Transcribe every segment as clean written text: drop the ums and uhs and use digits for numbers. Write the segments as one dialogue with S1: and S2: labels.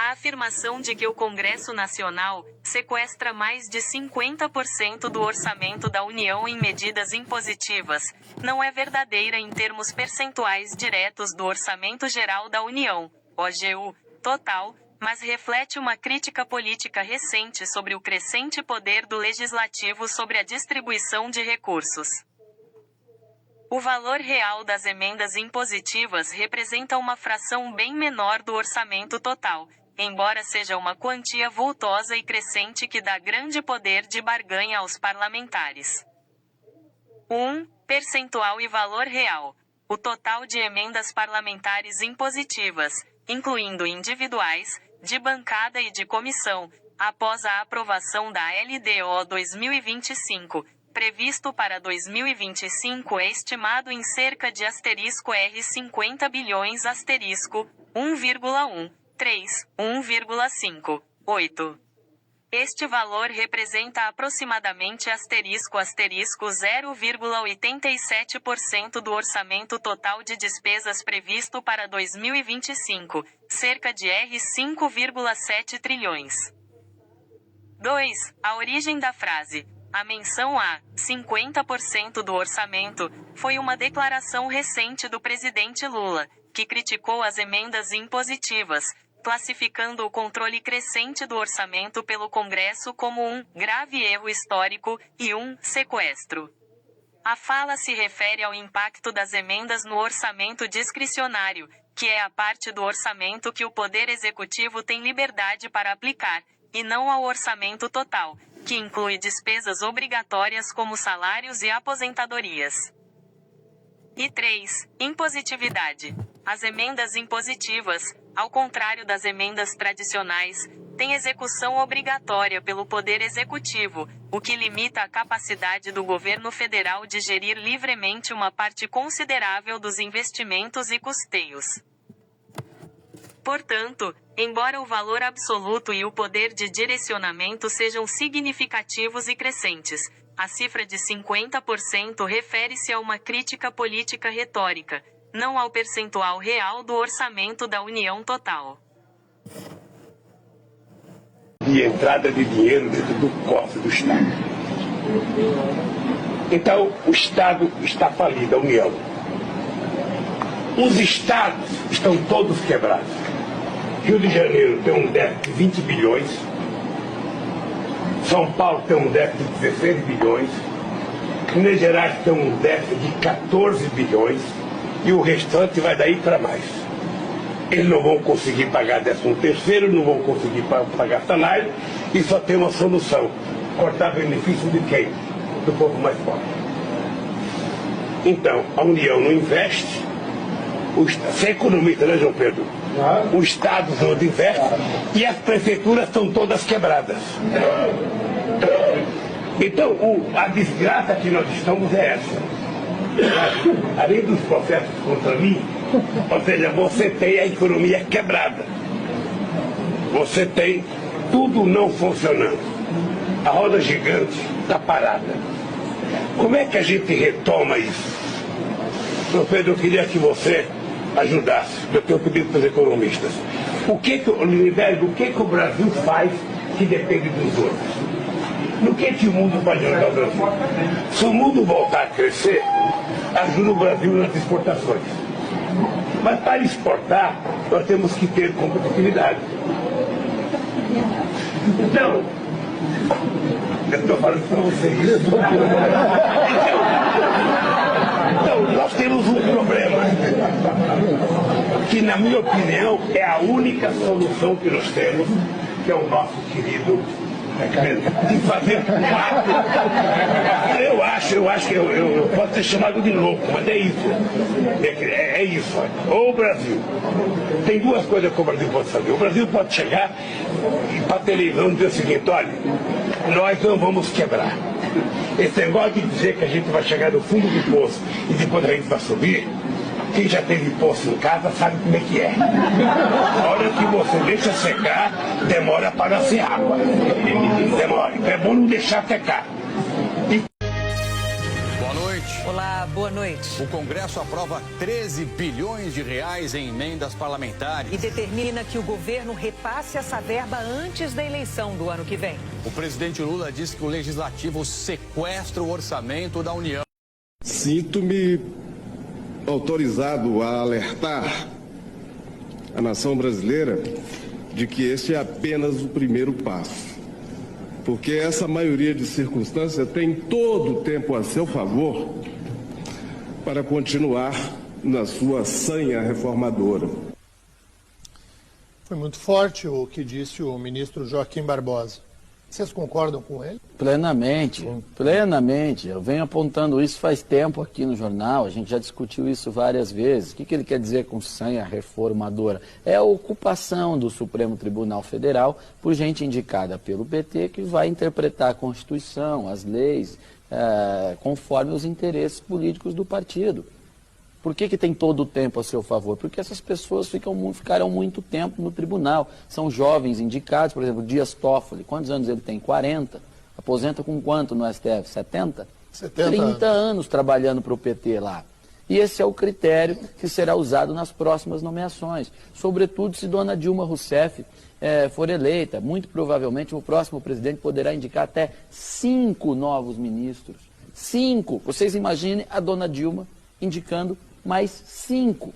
S1: A afirmação de que o Congresso Nacional sequestra mais de 50% do orçamento da União em medidas impositivas não é verdadeira em termos percentuais diretos do Orçamento Geral da União, OGU, total, mas reflete uma crítica política recente sobre o crescente poder do Legislativo sobre a distribuição de recursos. O valor real das emendas impositivas representa uma fração bem menor do orçamento total, embora seja uma quantia vultosa e crescente que dá grande poder de barganha aos parlamentares. 1. Percentual e valor real. O total de emendas parlamentares impositivas, incluindo individuais, de bancada e de comissão, após a aprovação da LDO 2025, previsto para 2025 é estimado em cerca de R$ 50 bilhões 1,1, 3, 1,5, 8. Este valor representa aproximadamente asterisco 0,87% do orçamento total de despesas previsto para 2025, cerca de R$ 5,7 trilhões. 2. A origem da frase, a menção a 50% do orçamento, foi uma declaração recente do presidente Lula, que criticou as emendas impositivas, classificando o controle crescente do orçamento pelo Congresso como um grave erro histórico e um sequestro. A fala se refere ao impacto das emendas no orçamento discricionário, que é a parte do orçamento que o Poder Executivo tem liberdade para aplicar, e não ao orçamento total, que inclui despesas obrigatórias como salários e aposentadorias. E 3. Impositividade. As emendas impositivas, ao contrário das emendas tradicionais, têm execução obrigatória pelo Poder Executivo, o que limita a capacidade do governo federal de gerir livremente uma parte considerável dos investimentos e custeios. Portanto, embora o valor absoluto e o poder de direcionamento sejam significativos e crescentes, a cifra de 50% refere-se a uma crítica política retórica, não ao percentual real do orçamento da União total.
S2: De entrada de dinheiro dentro do cofre do Estado. Então, o Estado está falido, a União. Os Estados estão todos quebrados. Rio de Janeiro tem um déficit de 20 bilhões. São Paulo tem um déficit de 16 bilhões. Minas Gerais tem um déficit de 14 bilhões. E o restante vai daí para mais. Eles não vão conseguir pagar 13º, não vão conseguir pagar salário, e só tem uma solução: cortar benefício de quem? Do povo mais pobre. Então, a União não investe, você é economista, né, João Pedro? O Estado não investe e as prefeituras estão todas quebradas. Então, a desgraça que nós estamos é essa. Além dos processos contra mim, ou seja, você tem a economia quebrada. Você tem tudo não funcionando. A roda gigante está parada. Como é que a gente retoma isso? Sr. Pedro, eu queria que você ajudasse. Eu tenho pedido para os economistas. O que o Brasil faz que depende dos outros? No que o mundo pode ajudar o Brasil? Se o mundo voltar a crescer, ajuda o Brasil nas exportações. Mas para exportar, nós temos que ter competitividade. Então, eu estou falando para vocês. Então, nós temos um problema que, na minha opinião, é a única solução que nós temos, que é o nosso querido de fazer um ato. Eu acho que eu posso ser chamado de louco, mas é isso. É isso. Ou o Brasil. Tem duas coisas que o Brasil pode fazer. O Brasil pode chegar e para a televisão dizer o seguinte: olha, nós não vamos quebrar. Esse negócio de dizer que a gente vai chegar no fundo do poço e depois a gente vai subir, quem já teve poço em casa sabe como é que é. A hora que você deixa secar, demora para nascer água. Demora. É bom não deixar secar.
S3: Boa noite.
S4: Olá,
S3: boa noite.
S4: O Congresso aprova 13 bilhões de reais em emendas parlamentares.
S3: E determina que o governo repasse essa verba antes da eleição do ano que vem.
S4: O presidente Lula disse que o Legislativo sequestra o orçamento da União.
S5: Sinto-me autorizado a alertar a nação brasileira de que este é apenas o primeiro passo. Porque essa maioria de circunstâncias tem todo o tempo a seu favor para continuar na sua sanha reformadora.
S6: Foi muito forte o que disse o ministro Joaquim Barbosa. Vocês concordam com ele?
S7: Plenamente, plenamente. Eu venho apontando isso faz tempo aqui no jornal, a gente já discutiu isso várias vezes. O que ele quer dizer com sanha reformadora? É a ocupação do Supremo Tribunal Federal por gente indicada pelo PT que vai interpretar a Constituição, as leis, conforme os interesses políticos do partido. Por que tem todo o tempo a seu favor? Porque essas pessoas ficaram muito tempo no tribunal. São jovens indicados, por exemplo, Dias Toffoli. Quantos anos ele tem? 40. Aposenta com quanto no STF? 70? 30 anos trabalhando para o PT lá. E esse é o critério que será usado nas próximas nomeações. Sobretudo se dona Dilma Rousseff for eleita. Muito provavelmente o próximo presidente poderá indicar até 5 novos ministros. 5. Vocês imaginem a dona Dilma indicando mais 5.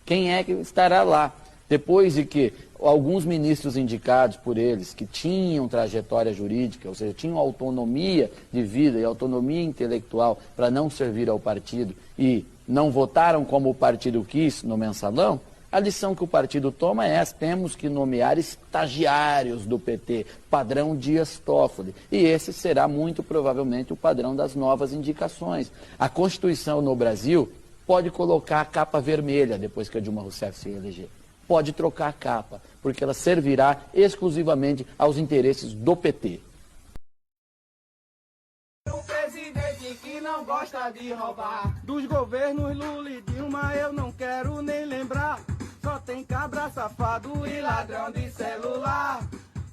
S7: Quem é que estará lá? Depois de que alguns ministros indicados por eles, que tinham trajetória jurídica, ou seja, tinham autonomia de vida e autonomia intelectual para não servir ao partido e não votaram como o partido quis no mensalão, a lição que o partido toma é essa: temos que nomear estagiários do PT, padrão Dias Toffoli. E esse será muito provavelmente o padrão das novas indicações. A Constituição no Brasil pode colocar a capa vermelha depois que a Dilma Rousseff se eleger. Pode trocar a capa, porque ela servirá exclusivamente aos interesses do PT.
S8: O presidente que não gosta de roubar. Dos governos Lula e Dilma eu não quero nem lembrar. Só tem cabra safado e ladrão de celular.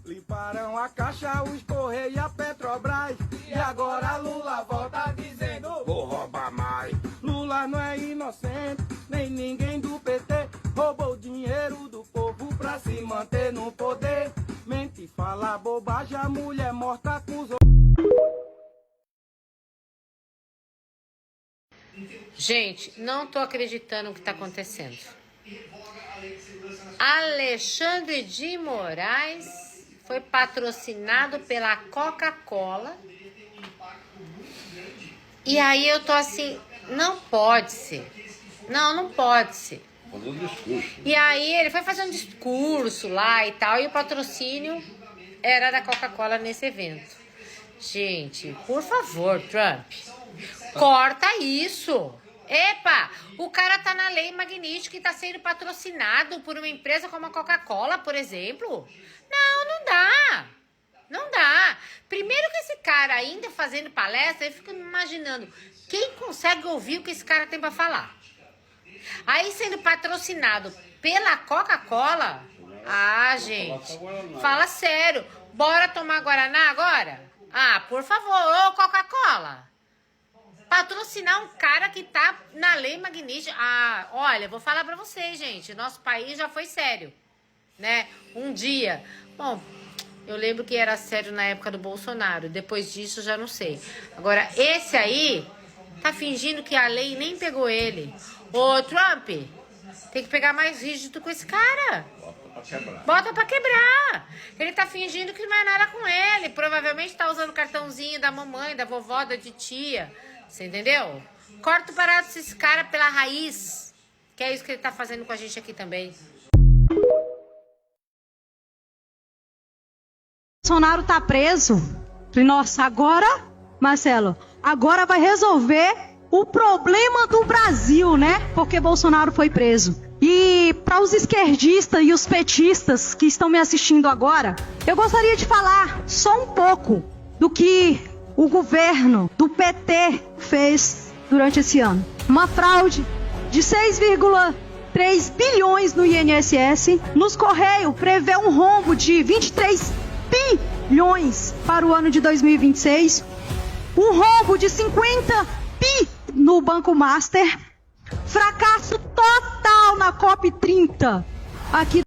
S8: Limparam a Caixa, os Correios e a Petrobras. E agora Lula volta dizendo: vou roubar mais. Lula não é inocente, nem ninguém do PT. Roubou o dinheiro do povo pra se manter no poder. Mente e fala bobagem, a mulher morta com os...
S9: Gente, não tô acreditando no que tá acontecendo. Alexandre de Moraes foi patrocinado pela Coca-Cola. E aí eu tô assim, não pode ser. Não pode ser. E aí ele foi fazer um discurso lá e tal, e o patrocínio era da Coca-Cola nesse evento. Gente, por favor, Trump, corta isso. Epa, o cara tá na lei magnífica e tá sendo patrocinado por uma empresa como a Coca-Cola, por exemplo. Não dá. Não dá. Primeiro que esse cara ainda fazendo palestra, eu fico me imaginando quem consegue ouvir o que esse cara tem pra falar. Aí sendo patrocinado pela Coca-Cola, gente, fala sério. Bora tomar Guaraná agora? Ah, por favor, ô Coca-Cola. Patrocinar um cara que tá na lei magnífica. Ah, olha, vou falar pra vocês, gente. Nosso país já foi sério, né? Um dia. Bom, eu lembro que era sério na época do Bolsonaro. Depois disso, já não sei. Agora, esse aí tá fingindo que a lei nem pegou ele. Ô, Trump, tem que pegar mais rígido com esse cara. Bota pra quebrar. Ele tá fingindo que não é nada com ele. Provavelmente tá usando o cartãozinho da mamãe, da vovó, da titia. Você entendeu? Corta o barato desse cara pela raiz. Que é isso que ele tá fazendo com a gente aqui também.
S10: Bolsonaro tá preso. Nossa, agora, Marcelo, agora vai resolver o problema do Brasil, né? Porque Bolsonaro foi preso. E para os esquerdistas e os petistas que estão me assistindo agora, eu gostaria de falar só um pouco do que o governo do PT fez durante esse ano. Uma fraude de 6,3 bilhões no INSS. Nos Correios prevê um rombo de 23 bilhões para o ano de 2026. Um rombo de 50 no Banco Master. Fracasso total na COP30 aqui